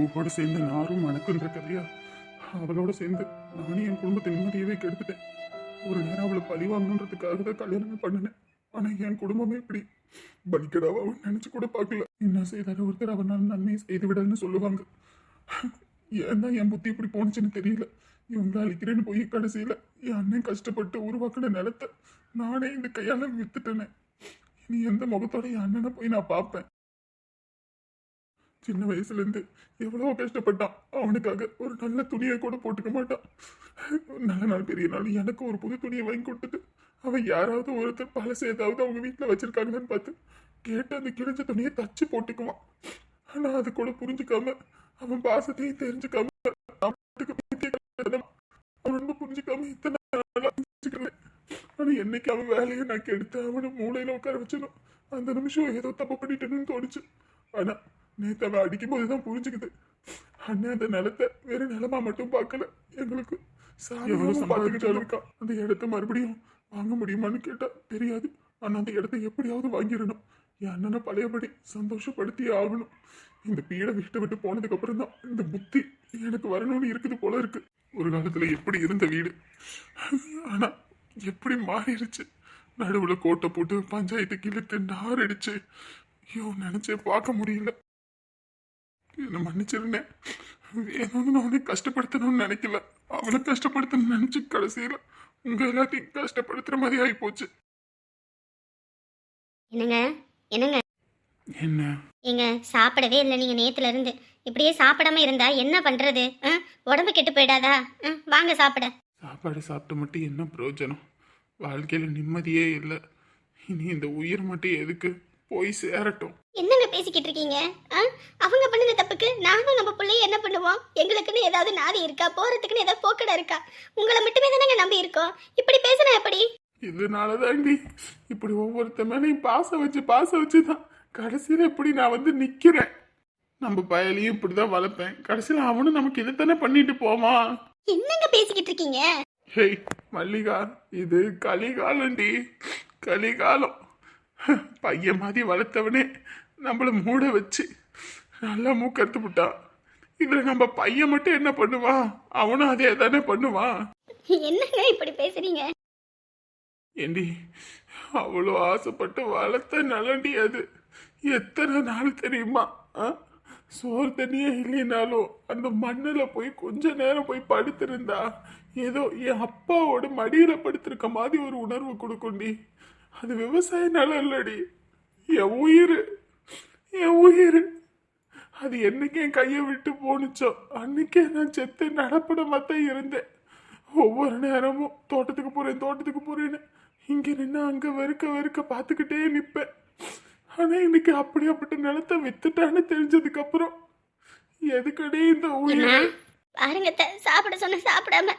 உங்களோட சேர்ந்து நாரும் மணக்குன்ற கதையா? அவளோட சேர்ந்து நானும் என் குடும்பத்தை நிம்மதியவே கெடுத்துட்டேன். ஒரு நேரம் அவளை பழி வாங்கணுன்றதுக்காக தான் கல்யாணமே பண்ணினேன். ஆனா என் குடும்பமே இப்படி பலிக்கடாவா அவன் நினைச்சு கூட பார்க்கல. என்ன செய்தாலும் ஒருத்தர் அவனால் நன்மை செய்து விடன்னு சொல்லுவாங்க. ஏன் தான் என் புத்தி இப்படி போனுச்சுன்னு தெரியல. இவங்களை அழிக்கிறேன்னு போய் கடைசியில என் அண்ணன் கஷ்டப்பட்டு உருவாக்கின நிலத்தை நானே இந்த கையால வித்துட்டேனே. இனி எந்த முகத்தோட என் அண்ணனை போய் நான் பார்ப்பேன்? சின்ன வயசுல இருந்து எவ்வளவோ கஷ்டப்பட்டான். அவனுக்காக ஒரு நல்ல துணியை கூட போட்டுக்க மாட்டான். நல்ல நாள் பெரிய நாள் எனக்கு ஒரு புது துணியை வாங்கி கொடுத்துட்டு அவன் யாராவது ஒருத்தர் பழசு ஏதாவது அவங்க வீட்டுல வச்சிருக்காங்கன்னு பார்த்து கேட்டு அந்த கிழிஞ்ச துணியை தச்சு போட்டுக்குவான். ஆனா அது கூட புரிஞ்சுக்காம அவன் பாசத்தையும் தெரிஞ்சுக்காம அவன் ரொம்ப புரிஞ்சுக்காம இத்தனை நாளா புரிஞ்சுக்கிறேன். ஆனா என்னைக்கு அவன் வேலையை நான் கெடுத்து அவனை மூளையில உட்கார வச்சனும் அந்த நிமிஷம் ஏதோ தப்பு பண்ணிட்டேன்னு தோணுச்சு. ஆனா நேற்று அவன் அடிக்கும் போதுதான் புரிஞ்சுக்குது. அண்ணன் அந்த நிலத்தை வேற நிலமா மட்டும் பார்க்கல, எங்களுக்கு பார்த்துக்கிட்டு இருக்கான். அந்த இடத்த மறுபடியும் வாங்க முடியுமான்னு கேட்டா தெரியாது. ஆனா அந்த இடத்த எப்படியாவது வாங்கிடணும். என் அண்ணனை பழையபடி சந்தோஷப்படுத்தி ஆகணும். இந்த பீடை விட்டு போனதுக்கு அப்புறம் தான் இந்த புத்தி எனக்கு வரணும்னு இருக்குது போல இருக்கு. ஒரு காலத்துல எப்படி இருந்த வீடு ஆனா எப்படி மாறிடுச்சு. நடுவுல கோட்டை போட்டு பஞ்சாயத்து இழுத்து நார் அடிச்சு ஐயோ நினைச்சே பார்க்க முடியல. என்ன மன்னிச்சிருந்தேன். வேணும்னு நான் உன்னை கஷ்டப்படுத்தணும்னு நினைக்கல. அவளை கஷ்டப்படுத்தணும்னு நினைச்சு கடைசியில உங்க எல்லாத்தையும் கஷ்டப்படுத்துற மாதிரி ஆகி போச்சு. என்னங்க என்னங்க என்ன ஏங்க சாப்பிடவே இல்லை நீங்க நேத்துல இருந்து. இப்படியே சாப்பிடாம இருந்தா என்ன பண்றது? உடம்பு கெட்டு போயிடாதா? வாங்க சாப்பிட. சாப்பாடு சாப்பிட்டு மட்டும் என்ன பிரயோஜனம்? வாழ்க்கையில நிம்மதியே இல்லை. இனி இந்த உயிர் மட்டும் எதுக்கு? போய் சேரட்டும். என்னங்க பேசிக்கிட்டு இருக்கீங்க? அவங்க பண்ணின தப்புக்கு நானும் நம்ம பிள்ளைய என்ன பண்ணுவோம்? எங்களுக்குன்னு ஏதாவது நாதி இருக்கா? போறதுக்குன்னு ஏதாவது போக்கடை இருக்கா? உங்களை மட்டுமே தானங்க நம்பி இருக்கோம். இப்படி பேசினா எப்படி? இதனாலதாண்டி இப்படி ஒவ்வொருத்த மேலையும் பாசம் வச்சுதான் கடைசியில இப்படி நான் வந்து நிக்கிறேன். நம்ம பயலையும் இப்படிதான் வளர்ப்பேன். கடைசியில அவனும் நமக்கு இதைத்தானே பண்ணிட்டு போவான். என்னங்க பேசிக்கிட்டு இருக்கீங்க? ஹேய் மல்லிகா, இது கலிகாலம்டி, கலிகாலம். பையன் மாதிரி வளர்த்தவனே நம்மள மூட வச்சு நல்லா மூக்கறுத்து விட்டான். இதுல நம்ம பையன் மட்டும் என்ன பண்ணுவான்? அவனும் அதே தானே பண்ணுவான். என்னங்க இப்படி பேசுறீங்க? ஏண்டி அவ்வளோ ஆசைப்பட்டு வளர்த்த நலண்டி அது. எத்தனை நாள் தெரியுமா? சோறு தண்ணியே இல்லைனாலும் அந்த மண்ணில் போய் கொஞ்ச நேரம் போய் படுத்திருந்தா ஏதோ என் அப்பாவோட மடியில படுத்திருக்க மாதிரி ஒரு உணர்வு கொடுக்கும்டி. அது விவசாய நிலம் இல்லடி, என் உயிர், என் உயிர். அது என்னைக்கு என் கையை விட்டு போனுச்சோ அன்னைக்கே நான் செத்து நடப்படமா தான் இருந்தேன். ஒவ்வொரு நேரமும் தோட்டத்துக்கு போறேன்னு இங்க நின்று அங்க வெறுக்க பார்த்துக்கிட்டே நிற்பேன். ஆனா இன்னைக்கு அப்படியாப்பட்ட நிலத்தை வித்துட்டான்னு தெரிஞ்சதுக்கு அப்புறம் எதுக்கடி இந்த உயிர்? பாருங்க சாப்பிட சொன்ன சாப்பிடாம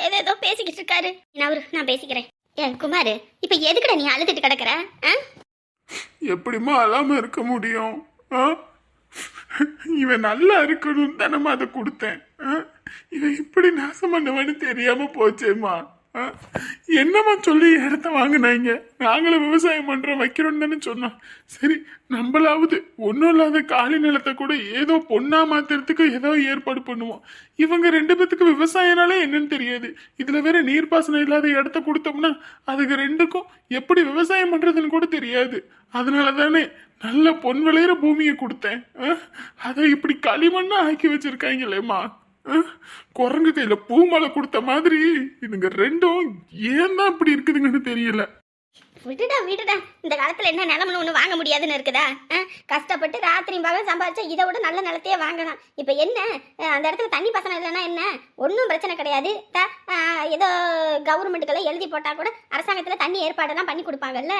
ஏதேதோ பேசிக்கிட்டு இருக்காரு. நான் பேசிக்கிறேன். ஏன் குமார், இப்ப எதுக்குடா நீ அழுதுட்டு கிடக்குற? எப்படிமா அழாம இருக்க முடியும்? இவன் நல்லா இருக்கணும்னு தானம்மா அதை கொடுத்தேன். இவன் இப்படி நாசம் பண்ணுவேன்னு தெரியாம போச்சேம்மா. என்னம்மா சொல்லி இடத்த வாங்கினாங்க? நாங்களும் விவசாயம் பண்றோம் வைக்கிறோம் தானே சொன்னோம். சரி நம்மளாவது ஒன்றும் இல்லாத காலி நிலத்தை கூட ஏதோ பொண்ணா மாத்துறதுக்கு ஏதோ ஏற்பாடு பண்ணுவோம். இவங்க ரெண்டு பேத்துக்கு விவசாயனாலே என்னன்னு தெரியாது. இதுல வேற நீர்ப்பாசனம் இல்லாத இடத்த கொடுத்தோம்னா அதுக்கு ரெண்டுக்கும் எப்படி விவசாயம் பண்றதுன்னு கூட தெரியாது. அதனால தானே நல்ல பொன் விளையிற பூமியை கொடுத்தேன். அதை இப்படி களிமண்ணா ஆக்கி வச்சிருக்காங்களேம்மா. குரங்கு கையில பூமலை கொடுத்த மாதிரி இதுங்க ரெண்டும் ஏன் தான் இப்படி இருக்குதுங்கன்னு தெரியல. விடுடா இந்த காலத்துல என்ன நிலம்னு ஒண்ணு வாங்க முடியாதுன்னு இருக்குதா? கஷ்டப்பட்டு ராத்திரி பகல் சம்பாதிச்சா இதை விட நல்ல நிலத்தையே வாங்கலாம். இப்ப என்ன அந்த இடத்துல தண்ணி பாசனம் இல்லைன்னா என்ன? ஒன்றும் பிரச்சனை கிடையாது. ஏதோ கவர்மெண்ட்டுக்கெல்லாம் எழுதி போட்டா கூட அரசாங்கத்துல தண்ணி ஏற்பாடெல்லாம் பண்ணி கொடுப்பாங்கல்ல.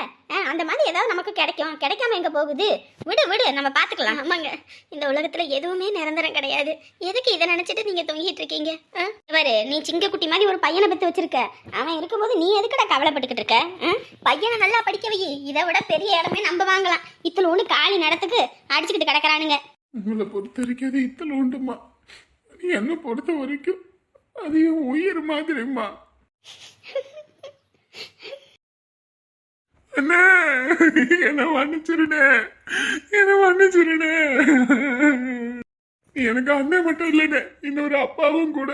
அந்த மாதிரி ஏதாவது நமக்கு கிடைக்காம எங்க போகுது? விடு நம்ம பாத்துக்கலாம். ஆமாங்க, இந்த உலகத்துல எதுவுமே நிரந்தரம் கிடையாது. எதுக்கு இதை நினைச்சிட்டு நீங்க தொங்கிட்டு இருக்கீங்க? பாரு, நீ சிங்கக்குட்டி மாதிரி ஒரு பையனை பத்தி வச்சிருக்க. அவன் இருக்கும்போது நீ எதுக்குடா கவலைப்பட்டுக்கிட்டு இருக்க? பையனை நல்லா படிக்க வை. இதை விட பெரிய இடமே நம்ம வாங்கலாம். இத்தனை ஒண்ணு காலி நடத்துக்கு அடிச்சுக்கிட்டு கிடக்குறானுங்க. உங்களை பொறுத்த வரைக்கும் அது இத்தனை உண்டுமா? என்னை பொறுத்த வரைக்கும் அது என் உயிர் மாதிரிம்மா. என்ன மன்னிச்சிருனே. நீ எனக்கு அண்ணன் மட்டும் இல்லைண்ணே, இன்னொரு அப்பாவும் கூட.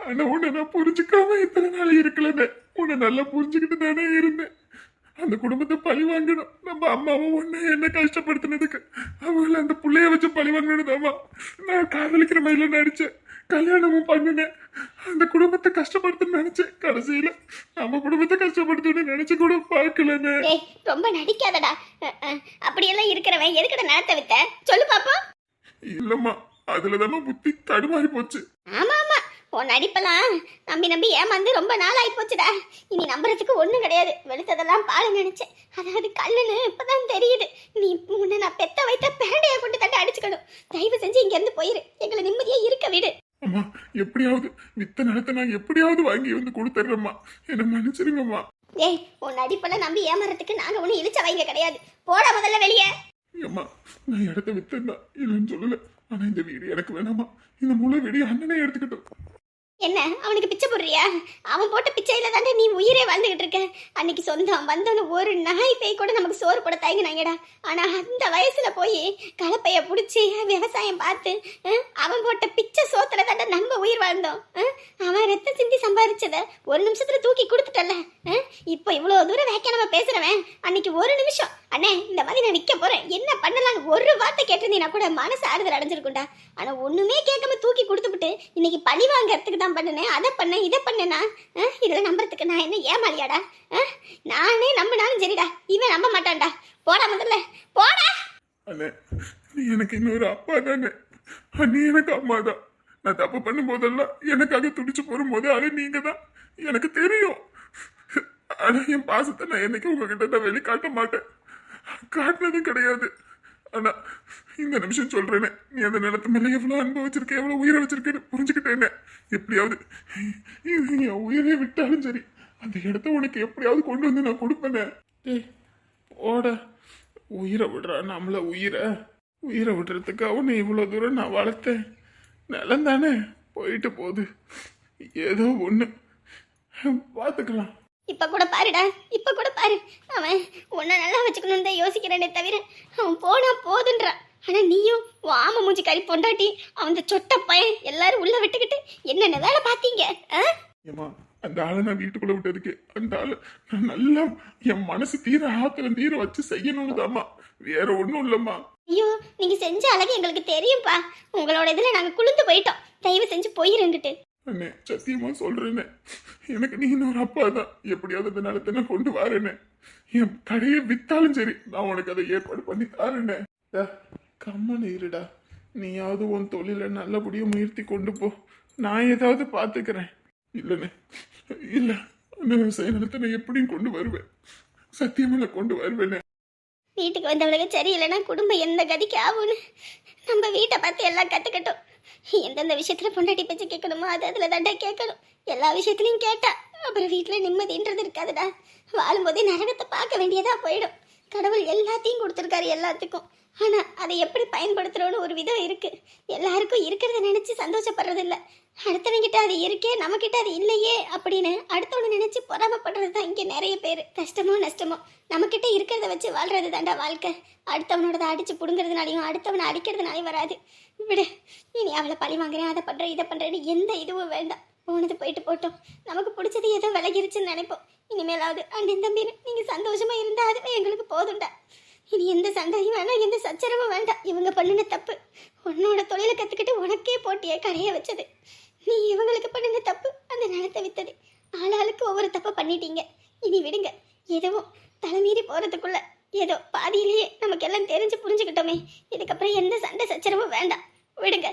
ஆனா உன்னை நான் புரிஞ்சுக்காம இத்தனை நாள் இருக்கலண்ணே. உன்னை நல்லா புரிஞ்சுக்கிட்டு தானே இருந்தேன். அந்த குடும்பத்தை பழி வாங்கணும். நம்ம அம்மாவும் ஒண்ணு என்ன கஷ்டப்படுத்தினதுக்கு அவங்கள அந்த புள்ளைய வச்சு பழி வாங்கணுதாமா நான் காதலிக்கிற மாதிரில நடிச்சேன். கல்யாணமும் பண்ணினேன். அந்த குடும்பத்தை கஷ்டப்படுத்தணும்னு நினைச்சேன். கடைசியில நம்ம குடும்பத்தை கஷ்டப்படுத்தணும்னு நினைச்சு கூட பார்க்கலன்னு. ஏய் ரொம்ப நடிக்காதடா. அப்படியெல்லாம் இருக்கிறவன் எதுக்கட நேரத்தை வித்த சொல்லு பாப்போம். இல்லம்மா, அதுலதாம்மா புத்தி தடுமாறி போச்சு. ஆமா ஆமா, உன் நடிப்பெல்லாம் நம்பி நம்பி ஏமாந்து ரொம்ப நாள் ஆகி போச்சுடா. இனி நம்புறதுக்கு ஒண்ணும் கிடையாது. வெளுத்ததெல்லாம் பால் நினைச்சேன், அதாவது கல்லுன்னு இப்பதான் தெரியுது. நீ உன்னை நான் பெத்த வைத்த பேண்டையை கொண்டு தட்டு அடிச்சுக்கணும். தயவு செஞ்சு இங்க இருந்து போயிரு, எங்களை நிம்மதியா இருக்க விடு. அம்மா, எப்படியாவது வித்த நிலத்தை நான் எப்படியாவது வாங்கி வந்து கொடுத்துட்றேம்மா. என்ன மன்னிச்சிருங்கம்மா. ஏய் உன் நடிப்பெல்லாம் நம்பி ஏமாறதுக்கு நாங்க ஒன்னும் இழிச்ச வைங்க கிடையாது. போடா முதல்ல வெளியே. அம்மா, நான் இடத்த வித்தேன்னா இல்லைன்னு சொல்லல. ஆனா இந்த வீடு எனக்கு வேணாமா. இந்த முழு வீடு அண்ணனே எடுத்துக்கிட்டோம். என்ன அவனுக்கு பிச்சை போடுறியா? அவன் போட்ட பிச்சையில தாண்டா நீ உயிரே வாழ்ந்துகிட்டு இருக்க. அன்னைக்கு சொந்தம் வந்தோன்னு ஒரு நாய் பேய் கூட நமக்கு சோறு போட தயங்கினாங்கடா. ஆனா அந்த வயசுல போய் கலப்பைய புடிச்சு விவசாயம் பார்த்து அவன் போட்ட பிச்சை சோத்துல தாண்டா நம்ம உயிர் வாழ்ந்தோம். அவன் ரத்தம் சிந்தி சம்பாதிச்சத ஒரு நிமிஷத்துல தூக்கி கொடுத்துட்டல. இப்போ இவ்வளவு தூரம் வேக்கானமா பேசுறவன் அன்னைக்கு ஒரு நிமிஷம் அண்ணே இந்த மாதிரி நான் விற்க போறேன் என்ன பண்ணலாம் ஒரு வார்த்தை கேட்டிருந்தீங்கன்னா கூட மனசு ஆறுதல் அடைஞ்சிருக்கும்டா. ஆனா ஒண்ணுமே கேட்காம தூக்கி கொடுத்துட்டு இன்னைக்கு பழி வாங்கறதுக்கு தான் பண்ணேன், அதை பண்ண இதை பண்ணேனா? இதுல நம்புறதுக்கு நான் என்ன ஏமாளியாடா? நானே நம்பினாலும் சரிடா, இவன் நம்ப மாட்டான்டா. போடா முதல்ல போடா. அண்ணே, நீ எனக்கு இன்னொரு அப்பா தானே. நீ எனக்கு அம்மா தான். நான் தப்பு பண்ணும் போதெல்லாம் எனக்காக துடிச்சு போடும் போது அது நீங்க தான் எனக்கு தெரியும். ஆனா என் பாசத்தை நான் என்னைக்கு உங்ககிட்ட நான் வெளிக்காட்ட மாட்டேன், காட்டினதும் கிடையாது. ஆனா இந்த நிமிஷம் சொல்றேனே, நீ அந்த நிலத்து மேல எவ்வளவு அன்பு வச்சிருக்க, எவ்வளவு உயிரை வச்சிருக்கேன்னு புரிஞ்சுக்கிட்டேன்னு. எப்படியாவது என் உயிரை விட்டாலும் சரி அந்த இடத்த உனக்கு எப்படியாவது கொண்டு வந்து நான் கொடுப்பேனே. ஓட உயிரை விடுறா நம்மள. உயிரை விடுறதுக்கு அவனை இவ்வளோ தூரம் நான் வளர்த்தேன். நிலம் தானே போயிட்டு போகுது, ஏதோ ஒன்று பார்த்துக்கலாம். இப்ப கூட பாருடா, இப்ப கூட பாரு. அவன் உன்னை நல்லா வச்சுக்கணும்னு தான் யோசிக்கிறேனே தவிர அவன் போனா போதுன்றான். ஆனா நீயும் ஆம மூஞ்சி கறி பொண்டாட்டி அவன் சொட்ட பையன் எல்லாரும் உள்ள விட்டுக்கிட்டு என்னென்ன வேலை பார்த்தீங்க? ஏமா, அந்த ஆளை நான் வீட்டுக்குள்ள விட்டதுக்கு அந்த ஆளை நான் நல்லா என் மனசு தீர ஆத்திர தீர வச்சு செய்யணும்னு தாம்மா, வேற ஒன்றும் இல்லம்மா. ஐயோ நீங்க செஞ்ச அழகு எங்களுக்கு தெரியும்பா. உங்களோட இதுல நாங்க குளிந்து போயிட்டோம். தயவு செஞ்சு போயிருந்துட்டு. அண்ணே, சத்தியமா சொல்றேனே, எனக்கு நீ இன்னொரு அப்பா தான். எப்படியாவது அந்த நிலத்தை நான் கொண்டு வரேனே. என் கடையை வித்தாலும் சரி நான் உனக்கு அதை ஏற்பாடு பண்ணி தரேனே. கம்மனு இருடா, நீயாவது உன் தொழில நல்லபடியா முயற்சி கொண்டு போ, நான் ஏதாவது பாத்துக்கிறேன். இல்லைண்ணே, இல்ல அந்த விவசாய நிலத்தை நான் எப்படியும் கொண்டு வருவேன். சத்தியமா நான் கொண்டு வருவேனே. வீட்டுக்கு வந்தவளுக்கு சரியில்லைன்னா குடும்பம் எந்த கதிக்கு ஆகும்னு நம்ம வீட்டை பார்த்து எல்லாம் கற்றுக்கட்டும். எந்தெந்த விஷயத்துல பொண்டாட்டி பேச்சு கேட்கணுமோ அது அதில் தாண்டா கேட்கணும். எல்லா விஷயத்துலையும் கேட்டா அப்புறம் வீட்டில் நிம்மதின்றது இருக்காதுடா. வாழும்போதே நரகத்தை பார்க்க வேண்டியதா போயிடும். கடவுள் எல்லாத்தையும் கொடுத்துருக்காரு எல்லாத்துக்கும். ஆனால் அதை எப்படி பயன்படுத்துகிறோன்னு ஒரு விதம் இருக்கு. எல்லாருக்கும் இருக்கிறத நினச்சி சந்தோஷப்படுறது இல்லை. அடுத்தவங்கிட்ட அது இருக்கே, நம்மக்கிட்ட அது இல்லையே அப்படின்னு அடுத்தவனை நினச்சி பொறாமப்படுறது தான் இங்கே நிறைய பேர். கஷ்டமோ நஷ்டமோ நம்மக்கிட்ட இருக்கிறத வச்சு வாழ்றது தாண்டா வாழ்க்கை. அடுத்தவனோடதை அடித்து பிடுங்கிறதுனாலையும் அடுத்தவனை அடிக்கிறதுனாலையும் வராது. விடு, இனி அவளை பழி வாங்குறேன், அதை பண்ணுறேன், இதை பண்ணுறேன்னு எந்த இதுவும் வேண்டாம். போனது போயிட்டு போட்டோம். நமக்கு பிடிச்சது ஏதோ விலகிருச்சுன்னு நினைப்போம். இனிமேலாவது அண்ணன் தம்பி நீங்கள் சந்தோஷமாக இருந்தால் அதுவே எங்களுக்கு போதும்டா. இனி எந்த சண்டையும் வேணாம், எந்த சச்சரவும் வேண்டாம். இவங்க பண்ணின தப்பு. உன்னோட தொழிலை கற்றுக்கிட்டு உனக்கே போட்டியை கரைய வச்சது. நீ இவங்களுக்கு பண்ணின தப்பு அந்த நிலத்தை வித்தது. ஆளாளுக்கு ஒவ்வொரு தப்பு பண்ணிட்டீங்க. இனி விடுங்க. எதுவும் தலைமீறி போகிறதுக்குள்ள ஏதோ பாதியிலேயே நமக்கு எல்லாம் தெரிஞ்சு புரிஞ்சுக்கிட்டோமே. இதுக்கப்புறம் எந்த சண்டை சச்சரவும் வேண்டாம், விடுங்க.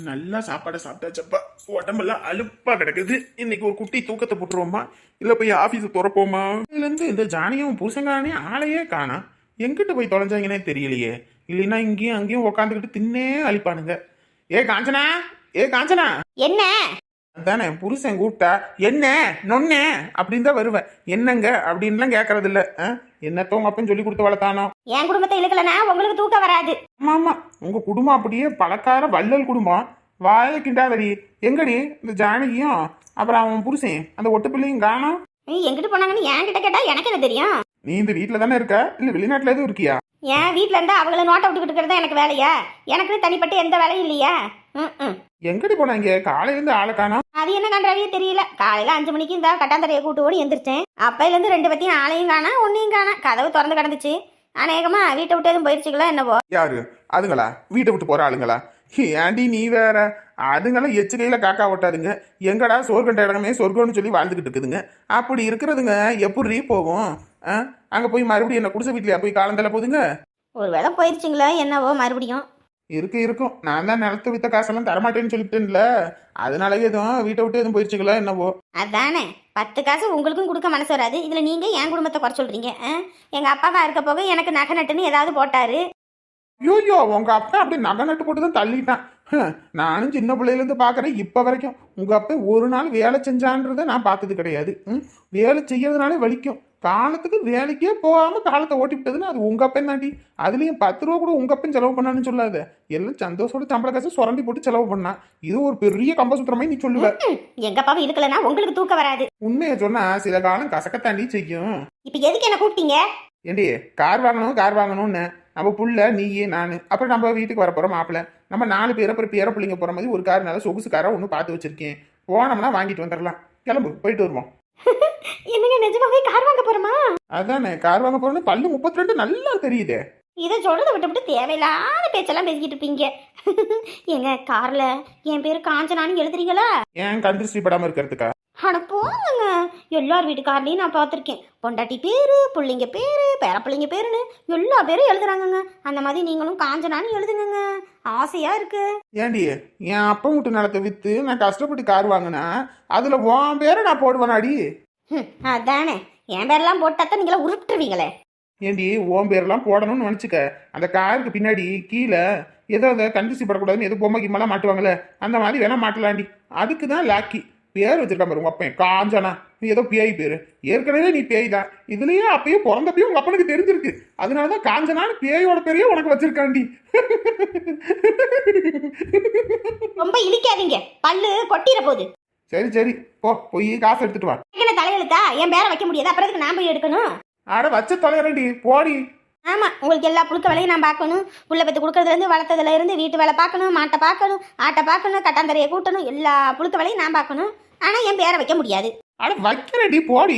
நல்லா சாப்பாடை சாப்பிட்டாச்சப்பா, உடம்பெல்லாம் அலுப்பா கிடக்குது. இன்னைக்கு ஒரு குட்டி தூக்கத்தை போட்டுருவோமா, இல்லை போய் ஆஃபீஸை திறப்போமா? இதுலேருந்து இந்த ஜானியும் புருஷங்கானே ஆளையே காணா. எங்கிட்ட போய் தொலைஞ்சாங்கன்னே தெரியலையே. இல்லைன்னா இங்கேயும் அங்கேயும் உக்காந்துக்கிட்டு தின்னே அழிப்பானுங்க. ஏ காஞ்சனா, ஏ காஞ்சனா. என்ன தானே புருஷன் கூப்பிட்டா என்ன நொன்னே அப்படின்னு தான் வருவேன். என்னங்க அப்படின்லாம் கேட்கறது இல்லை. என்னத்த உங்க அப்பன்னு சொல்லி கொடுத்து வளர்த்தானோ. என் குடும்பத்தை இழுக்கலனா உங்களுக்கு தூக்கம் வராது. ஆமா ஆமா, உங்க குடும்பம் அப்படியே பழக்கார வள்ளல் குடும்பம். வாய கிண்டாதடி. எங்கடி இந்த ஜானகியும் அப்புறம் அவன் புருஷன் அந்த ஒட்டு பிள்ளையும் காணோம். நீ எங்கிட்டு போனாங்கன்னு என்கிட்ட கேட்டா எனக்கு என்ன தெரியும்? நீ இந்த வீட்டில் தானே இருக்க இல்லை வெளிநாட்டில் எதுவும் இருக்கியா? ஏன் வீட்டில் இருந்தால் அவங்கள நோட்டை விட்டுக்கிட்டு இருக்கிறது எனக்கு வேலையா? எனக்கு தனிப்பட்ட எந்த வேலையும் இல்லையா? ம். எங்கடி போனாங்க காலையிலேருந்து ஆளை காணோம்? அது என்ன கண்டாவியே தெரியல. காலையில் 5 மணிக்கு இந்த கட்டாந்தரையை கூட்டு ஓடி எந்திரிச்சேன். அப்பையிலேருந்து 2 பத்தியும் ஆளையும் காணா ஒன்றையும் காணா. கதவு திறந்து கிடந்துச்சு. அநேகமா வீட்டை விட்டு எதுவும் போயிடுச்சுங்களா என்னவோ. யாரு அதுங்களா? வீட்டை விட்டு போற ஆளுங்களா? ஏண்டி நீ வேற, அதுங்களாம் எச்சு கையில காக்கா ஓட்டாதுங்க. எங்கடா சொர்க்கண்ட இடமே சொர்க்கம்னு சொல்லி வாழ்ந்துகிட்டு இருக்குதுங்க. அப்படி இருக்கிறதுங்க எப்படி போகும்? அங்க போய் மறுபடியும் என்ன குடிசை வீட்லயா போய் காலந்தல போதுங்க? ஒரு வேளை போயிடுச்சுங்களா என்னவோ மறுபடியும். இருக்கும். நான் தான் நிலத்தை வித்த காசெல்லாம் தரமாட்டேன்னு சொல்லிட்டேன்ல, அதனாலவே எதுவும் வீட்டை விட்டு எதுவும் போயிடுச்சுங்களா என்னவோ. அதானே 10 காசு உங்களுக்கும் கொடுக்க மனசு வராது. இதுல நீங்க என் குடும்பத்தை குறை சொல்றீங்க. எங்க அப்பாவா இருக்க போக எனக்கு நகை நட்டுன்னு ஏதாவது போட்டாரு. ஐயோ உங்க அப்பா அப்படி நகை நட்டு போட்டு தான் தள்ளிட்டான். நானும் சின்ன பிள்ளையிலேருந்து பார்க்குறேன் இப்போ வரைக்கும். உங்க அப்பா ஒரு நாள் வேலை செஞ்சான்றதை நான் பார்த்தது கிடையாது. வேலை செய்யறதுனாலே வலிக்கும். காலத்துக்கு வேலைக்கே போகாம காலத்தை ஓட்டி விட்டதுன்னு அது உங்க அப்பன் தாண்டி. அதுலயும் 10 ரூபா கூட உங்க அப்பன் செலவு பண்ணான்னு சொல்லாத. எல்லாம் சந்தோஷோட சம்பள காசு சுரண்டி போட்டு செலவு பண்ணா. இது ஒரு பெரிய கம்பசுத்திரமே நீ சொல்லுவ. எங்க அப்பாவும் இருக்கலன்னா உங்களுக்கு தூக்கம் வராது. உண்மையை சொன்னா சில காலம் கசக்கத்தாண்டி செய்யும். இப்ப எதுக்கு என்ன கூப்பிட்டீங்க? ஏண்டி கார் வாங்கணும்னு நம்ம புள்ள நீயே நான் அப்புறம் நம்ம வீட்டுக்கு வர போறோம் மாப்பிள்ள. நம்ம 4 பேர் அப்புறம் பேர பிள்ளைங்க போற மாதிரி ஒரு கார் நல்ல சொகுசு காரா ஒன்று பார்த்து வச்சிருக்கேன். போனோம்னா வாங்கிட்டு வந்துடலாம். கிளம்பு போயிட்டு வருவோம். என்னங்க நிஜமாவே கார் வாங்க போறோமா? அதானே கார் வாங்க போறோம்னு பல்லு 32 நல்லா தெரியுதே. இதை சொல்றதை விட்டு தேவையில்லாத பேச்செல்லாம் பேசிக்கிட்டு இருப்பீங்க. எங்க கார்ல என் பேரு காஞ்சனான்னு எழுதுறீங்களா? ஏன் கந்திருஷ்டி படாம இருக்கிறதுக்கா? ஆனா போங்க, எல்லார் வீட்டு கார்லையும் நான் பார்த்துருக்கேன். பொண்டாட்டி பேரு, பிள்ளைங்க பேரு, பேர பிள்ளைங்க பேருன்னு எல்லா பேரும் எழுதுறாங்கங்க. அந்த மாதிரி நீங்களும் காஞ்சனான்னு எழுதுங்க. ஆசையா இருக்கு. ஏண்டி என் அப்பா வீட்டு நிலத்தை வித்து நான் கஷ்டப்பட்டு கார் வாங்கினா அதுல உன் பேரை நான் போடுவேனாடி? அதானே என் பேரெல்லாம் போட்டாத்தான் நீங்களா உருட்டுருவீங்களே. ஏண்டி உன் பேரெல்லாம் போடணும்னு நினச்சிக்க. அந்த காருக்கு பின்னாடி கீழே ஏதோ அந்த கண்டிச்சி படக்கூடாதுன்னு ஏதோ பொம்மை கிம்மெல்லாம் மாட்டுவாங்கல்ல, அந்த மாதிரி வேணா மாட்டலாண்டி. அதுக்கு தான் லாக்கி பேர் வச்சிருக்கான் பாரு உங்க அப்பன் காஞ்சனா. ஏதோ பேய் பேரு. ஏற்கனவே நீ பேய் தான். இதுலயே அப்பயும் பிறந்தப்பயும் உங்க அப்பனுக்கு தெரிஞ்சிருக்கு. அதனாலதான் காஞ்சனான்னு பேயோட பேரையே உனக்கு வச்சிருக்காண்டி. ரொம்ப இழிக்காதீங்க, பல்லு கொட்டிட போகுது. சரி போய் காசு எடுத்துட்டு வா. என்ன தலையெழுத்தா? என் பேரை வைக்க முடியாது, அப்புறம் நான் போய் எடுக்கணும். ஆட வச்ச தொலைறண்டி போடி. ஆமா, உங்களுக்கு எல்லா புழுக்க வேலையும் நான் பார்க்கணும். புள்ள பத்து கொடுக்கறதுல இருந்து வளர்த்ததுல இருந்து வீட்டு வேலை பார்க்கணும், மாட்டை பார்க்கணும், ஆட்டை பார்க்கணும், கட்டாந்தரையை கூட்டணும், எல்லா புழுக்க வேலையும் நான் பார்க்கணும். ஆனா என் பேரை வைக்க முடியாது. ஆட வைக்கிறடி போடி.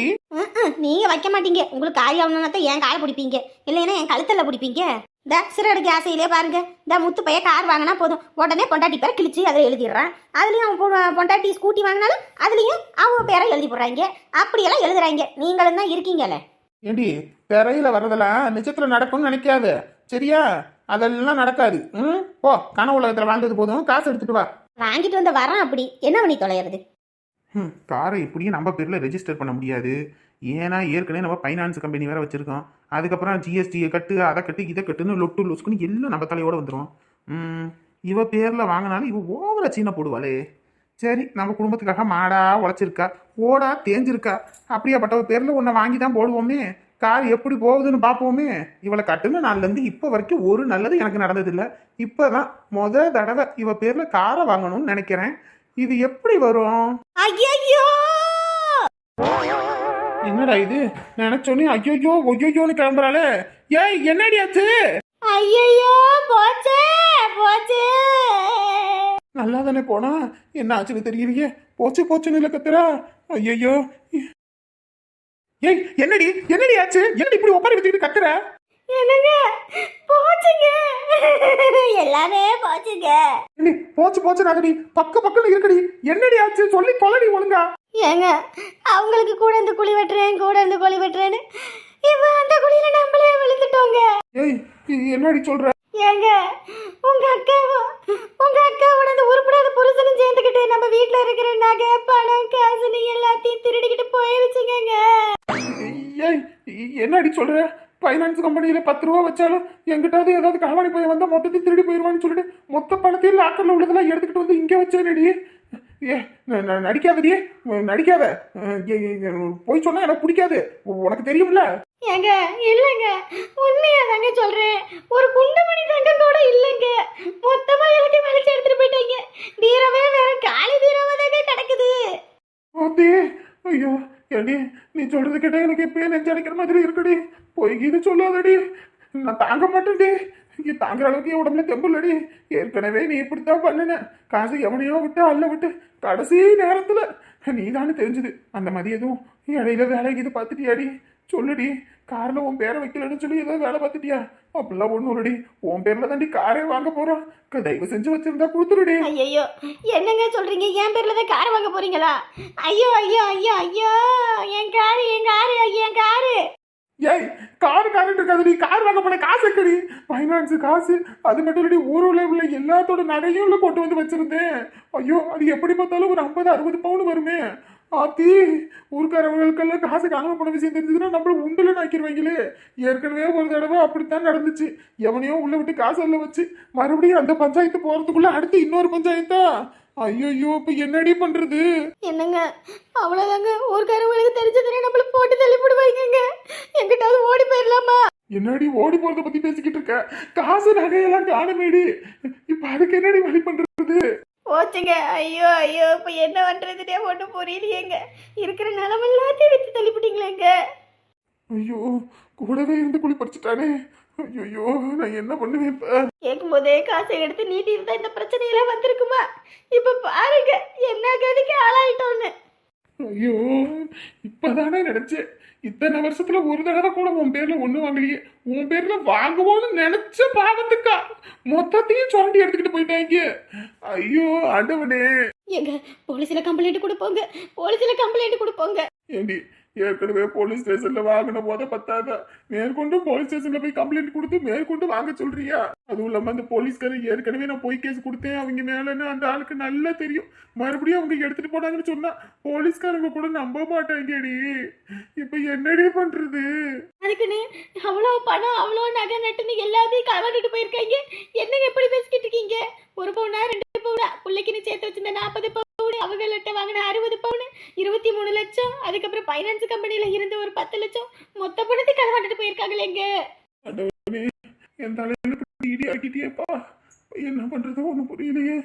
நீங்க வைக்க மாட்டீங்க. உங்களுக்கு காரி ஆகணும்னா தான் என் காலை பிடிப்பீங்க, இல்லைன்னா என் கழுத்துல பிடிப்பீங்க. இந்த சிறடுக்கு ஆசையிலே பாருங்க, இந்த முத்து பையன் கார் வாங்கினா போதும், உடனே பொண்டாட்டி பேரை கிழிச்சு அதில் எழுதிடுறான். அதுலயும் அவன் பொண்டாட்டி ஸ்கூட்டி வாங்கினாலும் அதுலயும் அவங்க பேரை எழுதி போடுறாங்க. அப்படியெல்லாம் எழுதுறாங்க. நீங்களும் தான் இருக்கீங்கல்ல. ஏண்டி திரையில வர்றதெல்லாம் நிஜத்துல நடக்கும்னு நினைக்காத, சரியா? அதெல்லாம் நடக்காது. போ, கனவு உலகத்துல வாழ்ந்தது போதும், காசு எடுத்துட்டு வா. வாங்கிட்டு வந்த வரான், அப்படி என்ன பண்ணி தொலைகிறது? காரை இப்படியும் நம்ம பேரில் ரெஜிஸ்டர் பண்ண முடியாது. ஏன்னா ஏற்கனவே நம்ம ஃபைனான்ஸ் கம்பெனி வேற வச்சிருக்கோம். அதுக்கப்புறம் ஜிஎஸ்டியை கட்டு, அதை கட்டு, இதை கட்டுன்னு லொட்டு லொஸ்க்குன்னு எல்லாம் நம்ம தலையோட வந்துடும். இவ பேரில் வாங்கினாலும் இவ ஓவரா சீனை போடுவாளே. சரி, நம்ம குடும்பத்துக்காக மாடா உழைச்சிருக்கா, ஓடா தேஞ்சிருக்கா. அப்படியாப்பட்ட பேரில் ஒன்றை வாங்கி தான் போடுவோமே. கார் எப்படி போகுதுன்னு பார்ப்போமே. இவளை கட்டுன நாள்லேருந்து இப்போ வரைக்கும் ஒரு நல்லது எனக்கு நடந்ததில்லை. இப்போ தான் தடவை இவ பேரில் காரை வாங்கணும்னு நினைக்கிறேன். இது எப்படி வரும்? ஐயோ, என்னடா இது? நினைச்சோன்னே ஐயோ ஒய்யோன்னு கிளம்புறாளே. ஏய் என்னடி ஆச்சு? ஐயோ, போச்சே. நல்லா தானே போனா, என்ன ஆச்சுன்னு தெரியலையே. போச்சுன்னு இல்லை கத்துறா. ஐயோ ஏய் என்னடி ஆச்சு? என்னடி இப்படி ஒப்பாரி வச்சுக்கிட்டு கத்துற? என்னங்க போச்சுங்க, எல்லாமே போச்சுங்க. போச்சு நகடி பக்கத்துல இருக்கடி. என்னடி ஆச்சு சொல்லி தொலைடி ஒழுங்கா. ஏங்க அவங்களுக்கு கூட இந்த குழி வெட்டுறேன்னு இப்ப அந்த குழியில நம்மளே விழுந்துட்டோங்க. ஏய் என்னடி சொல்ற? ஏங்க உங்க அக்காவோட அந்த உருப்படாத புருஷனும் சேர்ந்துக்கிட்டு நம்ம வீட்டுல இருக்கிற நகை பணம் காசு எல்லாத்தையும் திருடிக்கிட்டு போயிடுச்சுங்க. ஏய் என்னடி சொல்ற? ஃபைனான்ஸ் கம்பெனியில 10 ரூபா வச்சாலும் எங்கிட்டாவது ஏதாவது காவாணி போய் வந்தா மொத்தத்தையும் திருடி போயிடுவான்னு சொல்லிட்டு மொத்த பணத்தையும் லாக்கர்ல உள்ளதெல்லாம் எடுத்துக்கிட்டு வந்து இங்கே வச்சேனடி. நடிக்காத. போய் சொன்னா எனக்கு பிடிக்காது, உனக்கு தெரியும்ல. ஏங்க இல்லைங்க, உண்மையா தாங்க சொல்றேன். ஒரு குண்டுமணி தங்கம் கூட இல்லைங்க. மொத்தமா எல்லாத்தையும் வலிச்சு எடுத்துட்டு போயிட்டாங்க. பீரவே வேற காலி பீரவே தாங்க கிடக்குது. ஐயோ ஏடி நீ சொல்றது கேட்டா எனக்கு எப்பயே நெஞ்சடிக்கிற மாதிரி இருக்குடி. போய் இது சொல்லாதடி, நான் தாங்க மாட்டேன்டி. இங்க தாங்குற அளவுக்கு என் உடம்புல தெம்பு இல்லடி. ஏற்கனவே நீ இப்படித்தான் பண்ணுன. காசு எவனையோ விட்டு அல்ல விட்டு கடைசி நேரத்துல நீதானு தெரிஞ்சுது. அந்த மாதிரி எதுவும் இடையில வேலைக்கு இது பார்த்துட்டியாடி? சொல்லுடி. காரில் உன் பேரை வைக்கலன்னு சொல்லி ஏதோ வேலை பார்த்துட்டியா? அப்படிலாம் ஒன்றும் இல்லடி. உன் பேர்ல தாண்டி காரே வாங்க போறோம். தயவு செஞ்சு வச்சிருந்தா கொடுத்துருடி. ஐயோ என்னங்க சொல்றீங்க? என் பேர்ல தான் கார் வாங்க போறீங்களா? ஐயோ ஐயோ ஐயோ ஐயோ, என் காரு என் காரு என் காரு. ஏய், காரு இருக்காது. நீ கார் வாங்க போன காசு இருக்கடி. ஃபைனான்ஸ் காசு அது மட்டும் இல்லடி, ஊருல உள்ள எல்லாத்தோட நகையும் உள்ள போட்டு வந்து வச்சிருந்தேன். ஐயோ, அது எப்படி பார்த்தாலும் ஒரு 50-60 பவுன் வருமே. ஆத்தி, ஊருக்காரவர்களுக்கெல்லாம் காசு காணாம போன விஷயம் தெரிஞ்சதுன்னா நம்மள உண்டுல நாக்கிடுவாங்களே. ஏற்கனவே ஒரு தடவை அப்படித்தான் நடந்துச்சு. எவனையோ உள்ள விட்டு காசு எல்லாம் வச்சு மறுபடியும் அந்த பஞ்சாயத்து போறதுக்குள்ள அடுத்து இன்னொரு பஞ்சாயத்தா. ஐயோ, இப்ப என்னடி பண்றது? என்னங்க அவ்வளவுதாங்க, ஊருக்காரவங்களுக்கு தெரிஞ்சதுன்னா நம்மள போட்டு தள்ளி போடுவாங்க. எங்கிட்டாவது ஓடி போயிடலாமா? என்னடி ஓடி போறத பத்தி பேசிக்கிட்டு இருக்க? காசு நகையெல்லாம் காணுமேடி. இப்ப அதுக்கு என்னடி வழி பண்றது? போச்சுங்க. ஐயோ ஐயோ, இப்ப என்ன பண்றதுனே ஒன்றும் புரியலையேங்க. இருக்கிற நிலம் எல்லாத்தையும் வச்சு தள்ளிவிட்டீங்களேங்க. ஐயோ, கூடவே இருந்து குழி பறிச்சுட்டானே. ஐயோ, நான் என்ன பண்ணுவேன் இப்ப? கேட்கும் போதே காசை எடுத்து நீட்டி இருந்தா இந்த பிரச்சனையெல்லாம் வந்திருக்குமா? இப்ப பாருங்க என்ன கதிக்கு ஆளாயிட்டோன்னு. ஐயோ, இப்பதானே நினைச்சேன். இத்தனை வருஷத்துல ஒரு தடவை கூட உன் பேர்ல ஒண்ணு வாங்கலையே. உன் பேர்ல வாங்குவோன்னு நினைச்ச பாவத்துக்கா மொத்தத்தையும் சுரண்டி எடுத்துக்கிட்டு போயிட்டாங்க. ஐயோ ஆண்டவனே. எங்க போலீஸ்ல கம்ப்ளைண்ட் கொடுப்போங்க, போலீஸ்ல கம்ப்ளைண்ட் கொடுப்போங்க. ஏண்டி, ஏற்கனவே போலீஸ் ஸ்டேஷன்ல வாங்கின போத பத்தாத மேற்கொண்டு போலீஸ் ஸ்டேஷன்ல போய் கம்ப்ளைண்ட் கொடுத்து மேற்கொண்டு வாங்க சொல்றியா? அதுவும் இல்லாம அந்த போலீஸ்காரர் ஏற்கனவே நான் போய் கேஸ் கொடுத்தேன் அவங்க மேலன்னு அந்த ஆளுக்கு நல்லா தெரியும். மறுபடியும் அவங்க எடுத்துட்டு போனாங்கன்னு சொன்னா போலீஸ்காரங்க கூட நம்ப மாட்டாங்கடி. இப்ப என்னடி பண்றது? அதுக்குன்னு அவ்வளோ பணம் அவ்வளோ நகை நட்டுன்னு எல்லாத்தையும் களவாண்டுட்டு போயிருக்காங்க. என்னங்க எப்படி பேசிக்கிட்டு இருக்கீங்க? 1 பவுனா 2 பவுனா, பிள்ளைக்குன்னு சேர்த்து வச்சிருந்த 40 பவுன், அவங்கள்ட்ட வாங்கின 60 பவுன், 23 லட்சம், அதுக்கப்புறம் ஃபைனான்ஸ் கம்பெனில இருந்து ஒரு 10 லட்சம், மொத்த பணத்தை களவாண்டுட்டு போயிருக்காங்களேங்க. என் தலையில இடி ஆக்கிட்டியப்பா. என்ன பண்றது ஒன்றும் புரியலையே.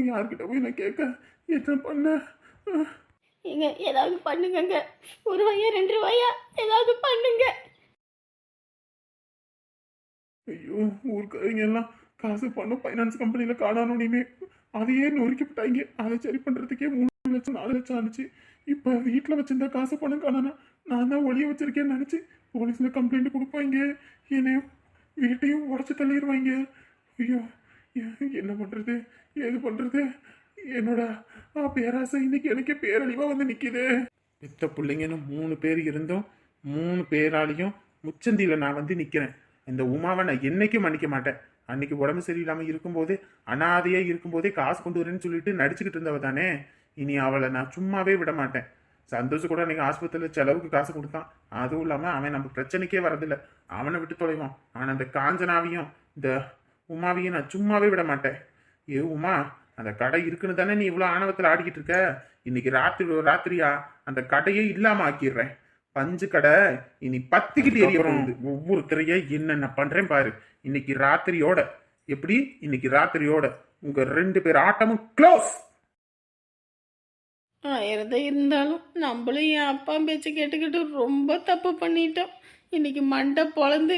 யார்கிட்ட போய் நான் கேட்க? என்ன பண்ண? ஏங்க ஏதாவது பண்ணுங்கங்க. 1 ரூபாயா 2 ரூபாயா ஏதாவது பண்ணுங்க. ஐயோ, ஊருக்காரங்க எல்லாம் காசு பணம் ஃபைனான்ஸ் கம்பெனியில காணானோடையுமே அதையே நொறுக்கிவிட்டாங்க. அதை சரி பண்றதுக்கே 3 லட்சம் 4 லட்சம் ஆனிச்சு. இப்ப வீட்டுல வச்சிருந்த காசு பணம் காணானா நான் தான் ஒளிய வச்சிருக்கேன்னு நினைச்சு போலீஸ்ல கம்ப்ளைண்ட் கொடுப்பாங்க. என்னையும் வீட்டையும் உடச்சு தள்ளிடுவாங்க. ஐயோ, என்ன பண்றது ஏது பண்றது? என்னோட பேராசை இன்னைக்கு எனக்கு பேரழிவா வந்து நிக்குது. பெத்த பிள்ளைங்கன்னு 3 பேர் இருந்தும் 3 பேராலையும் முச்சந்தியில நான் வந்து நிக்கிறேன். இந்த உமாவை நான் என்னைக்கும் மன்னிக்க மாட்டேன். அன்னைக்கு உடம்பு சரியில்லாம இருக்கும்போது அனாதையா இருக்கும்போதே காசு கொண்டு வரேன்னு சொல்லிட்டு நடிச்சுக்கிட்டு இருந்தவ தானே. இனி அவளை நான் சும்மாவே விட மாட்டேன். சந்தோஷம் கூட அன்னைக்கு ஆஸ்பத்திரியில் செலவுக்கு காசு கொடுத்தான். அதுவும் இல்லாம அவன் நம்ம பிரச்சனைக்கே வரதில்லை. அவனை விட்டு தொலைவான். ஆனா அந்த காஞ்சனாவையும் இந்த உமாவையும் நான் சும்மாவே விட மாட்டேன். ஏ உமா, அந்த கடை இருக்குன்னு தானே நீ இவ்வளவு ஆணவத்தில் ஆடிக்கிட்டு இருக்க. இன்னைக்கு ராத்திரியா அந்த கடையே இல்லாம ஆக்கிடுறேன். பஞ்சு கடை இனி 10கிட்டு எரிய போகுது. ஒவ்வொருத்தரைய என்னென்ன பண்றேன் பாரு. இன்னைக்கு ராத்திரியோட எப்படி? இன்னைக்கு ராத்திரியோட உங்க 2 பேர் ஆட்டமும் க்ளோஸ். இருந்தாலும் நம்மளும் என் அப்பா பேச்சு கேட்டுக்கிட்டு ரொம்ப தப்பு பண்ணிட்டோம். இன்னைக்கு மண்டை பொழந்து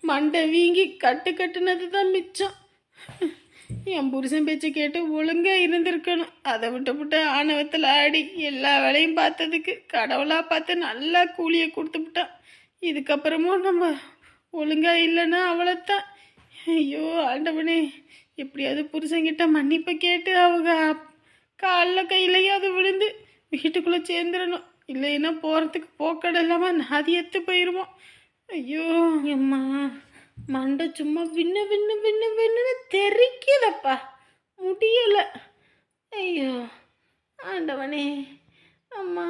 மண்டை வீங்கி கட்டுனது தான் மிச்சம். என் புருஷன் பேச்சு கேட்டு ஒழுங்கா இருந்திருக்கணும். அதை விட்டு ஆணவத்தில் ஆடி எல்லா வேலையும் பார்த்ததுக்கு கடவுளாக பார்த்து நல்லா கூலியை கொடுத்துவிட்டான். இதுக்கப்புறமும் நம்ம ஒழுங்கா இல்லைன்னா அவ்வளோத்தான். ஐயோ ஆண்டவனே, எப்படியாவது புருஷங்கிட்ட மன்னிப்பை கேட்டு அவங்க காலில் கையிலையாவது விழுந்து வீட்டுக்குள்ளே சேர்ந்துடணும். இல்லைன்னா போகிறதுக்கு போக்கடை இல்லாமல் நதியத்து போயிடுவோம். ஐயோ அம்மா, மண்டை சும்மா வின்னு தெரிக்குதப்பா, முடியலை. ஐயோ ஆண்டவனே, அம்மா.